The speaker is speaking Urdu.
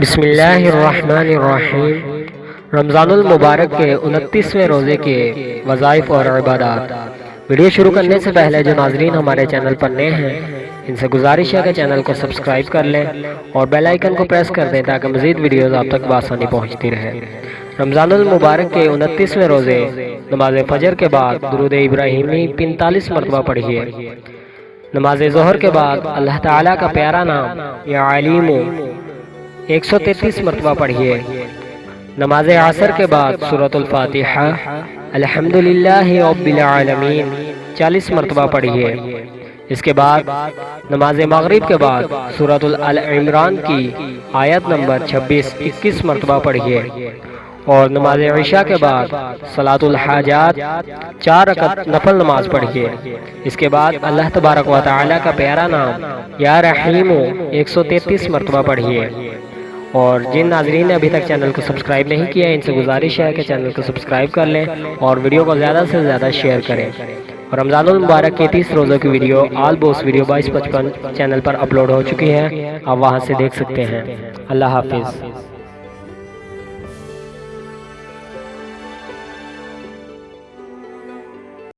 بسم اللہ الرحمن الرحیم۔ رمضان المبارک کے 29ویں روزے کے وظائف اور عبادات۔ ویڈیو شروع کرنے سے پہلے جو ناظرین ہمارے چینل پر نئے ہیں ان سے گزارش ہے کہ چینل کو سبسکرائب کر لیں اور بیل آئیکن کو پریس کر دیں تاکہ مزید ویڈیوز آپ تک بآسانی پہنچتی رہے۔ رمضان المبارک کے 29ویں روزے نماز فجر کے بعد درود ابراہیمی 45 مرتبہ پڑھیے۔ نماز ظہر کے بعد اللہ تعالیٰ کا پیارا نام یا علیم 133 مرتبہ پڑھیے۔ نماز عصر کے بعد سورۃ الفاتحہ الحمدللہ رب العالمین 40 مرتبہ پڑھیے۔ اس کے بعد نماز مغرب کے بعد سورۃ آل عمران کی آیت نمبر 26 21 مرتبہ پڑھیے اور نماز عشاء کے بعد صلاۃ الحاجات 4 رکعت نفل نماز پڑھیے۔ اس کے بعد اللہ تبارک و تعالیٰ کا پیارا نام یا رحیم 133 مرتبہ پڑھیے۔ اور جن ناظرین نے ابھی تک چینل کو سبسکرائب نہیں کیا ان سے گزارش ہے کہ چینل کو سبسکرائب کر لیں اور ویڈیو کو زیادہ سے زیادہ شیئر کریں۔ اور رمضان المبارک کے 30 روزوں کی ویڈیو آل بوس ویڈیو 2255 چینل پر اپلوڈ ہو چکی ہے، آپ وہاں سے دیکھ سکتے ہیں۔ اللہ حافظ۔